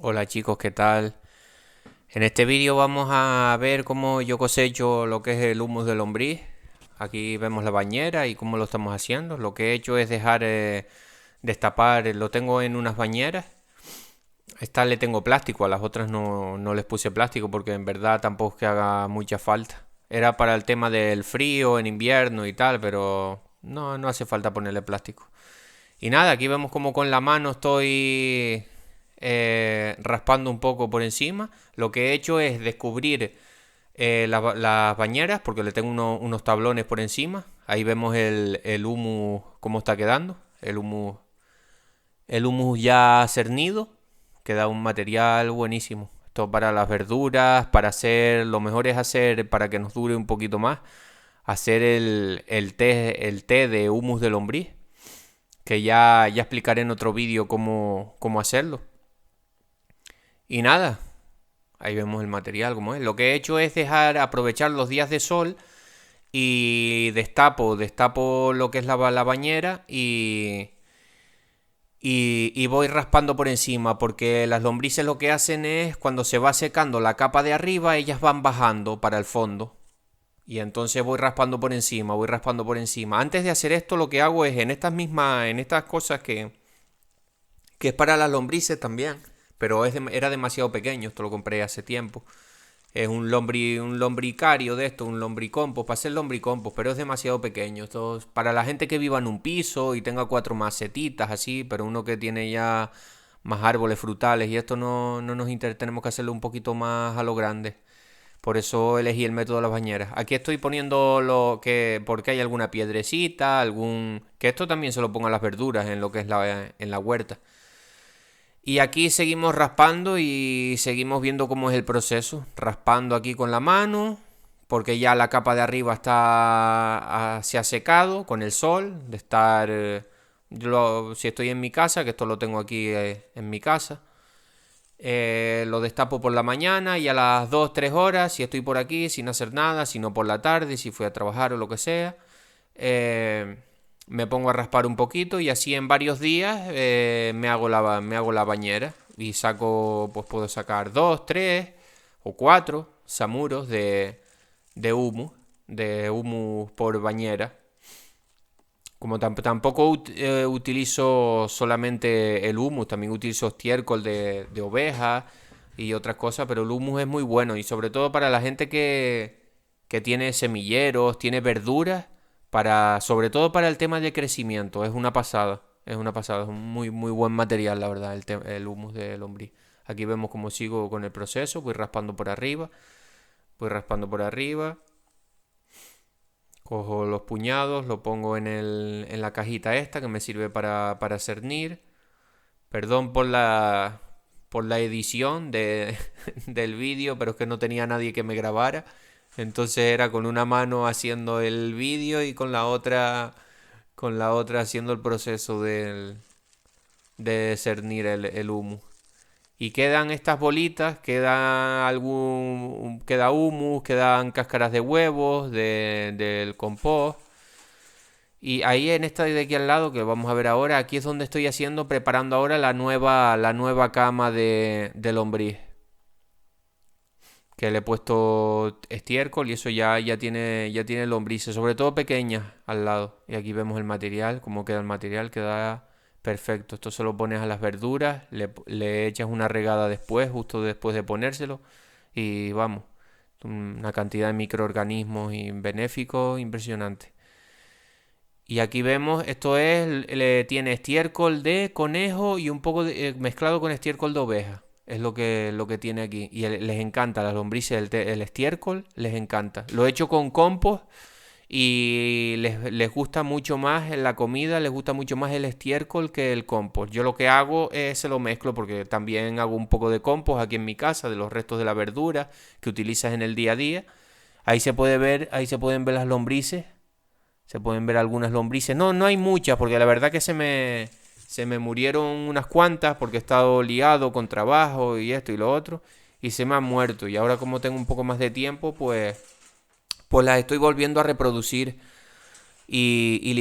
Hola chicos, ¿qué tal? En este vídeo vamos a ver cómo yo cosecho lo que es el humus de lombriz. Aquí vemos la bañera y cómo lo estamos haciendo. Lo que he hecho es dejar destapar, lo tengo en unas bañeras. Esta le tengo plástico, a las otras no les puse plástico porque en verdad tampoco es que haga mucha falta. Era para el tema del frío en invierno y tal, pero no hace falta ponerle plástico. Y nada, aquí vemos como con la mano estoy raspando un poco por encima. Lo que he hecho es descubrir las bañeras porque le tengo unos tablones por encima. Ahí vemos el humus cómo está quedando. El humus ya cernido. Queda un material buenísimo. Esto para las verduras, para hacer, lo mejor es hacer, para que nos dure un poquito más, hacer el té de humus de lombriz, que ya explicaré en otro vídeo cómo hacerlo. Y nada, ahí vemos el material como es. Lo que he hecho es dejar aprovechar los días de sol y destapo lo que es la bañera y voy raspando por encima, porque las lombrices lo que hacen es cuando se va secando la capa de arriba, ellas van bajando para el fondo. Y entonces voy raspando por encima, voy raspando por encima. Antes de hacer esto, lo que hago es en estas cosas que es para las lombrices también, pero era demasiado pequeño, esto lo compré hace tiempo. Es un lombricario de esto, un lombricompost, para hacer lombricompost, pero es demasiado pequeño. Esto es para la gente que viva en un piso y tenga cuatro macetitas así, pero uno que tiene ya más árboles frutales y esto no nos interesa, tenemos que hacerlo un poquito más a lo grande. Por eso elegí el método de las bañeras. Aquí estoy poniendo porque hay alguna piedrecita, que esto también se lo pongo a las verduras en lo que es en la huerta. Y aquí seguimos raspando y seguimos viendo cómo es el proceso. Raspando aquí con la mano, porque ya la capa de arriba se ha secado con el sol, de estar... si estoy en mi casa, que esto lo tengo aquí en mi casa, lo destapo por la mañana y a las 2 3 horas, si estoy por aquí sin hacer nada, si no por la tarde, si fui a trabajar o lo que sea, eh, me pongo a raspar un poquito y así en varios días me hago la bañera y saco, pues puedo sacar 2 3 o 4 samuros de humus por bañera. Como tampoco utilizo solamente el humus, también utilizo estiércol de oveja y otras cosas, pero el humus es muy bueno y sobre todo para la gente que tiene semilleros, tiene verduras, sobre todo para el tema de crecimiento, es una pasada, es un muy buen material, la verdad, el humus de lombriz. Aquí vemos cómo sigo con el proceso, voy raspando por arriba, cojo los puñados, lo pongo en la cajita esta que me sirve para cernir. Perdón por la edición del vídeo, pero es que no tenía nadie que me grabara. Entonces era con una mano haciendo el vídeo y con la otra haciendo el proceso de cernir el humus. Y quedan estas bolitas, queda humus, quedan cáscaras de huevos, del compost. Y ahí en esta de aquí al lado, que vamos a ver ahora, aquí es donde estoy preparando ahora la nueva cama de lombriz. Que le he puesto estiércol y eso ya tiene lombrices, sobre todo pequeñas al lado. Y aquí vemos el material, cómo queda el material, queda perfecto. Esto se lo pones a las verduras, le echas una regada después, justo después de ponérselo. Y vamos, una cantidad de microorganismos benéficos impresionante. Y aquí vemos, tiene estiércol de conejo y un poco mezclado con estiércol de oveja. Es lo que tiene aquí. Y les encanta, las lombrices, el estiércol, les encanta. Lo he hecho con compost y les gusta mucho más en la comida, les gusta mucho más el estiércol que el compost. Yo lo que hago es se lo mezclo porque también hago un poco de compost aquí en mi casa, de los restos de la verdura que utilizas en el día a día. Ahí se pueden ver las lombrices, se pueden ver algunas lombrices. No hay muchas, porque la verdad que se me murieron unas cuantas porque he estado liado con trabajo y esto y lo otro. Y se me han muerto. Y ahora como tengo un poco más de tiempo, pues las estoy volviendo a reproducir y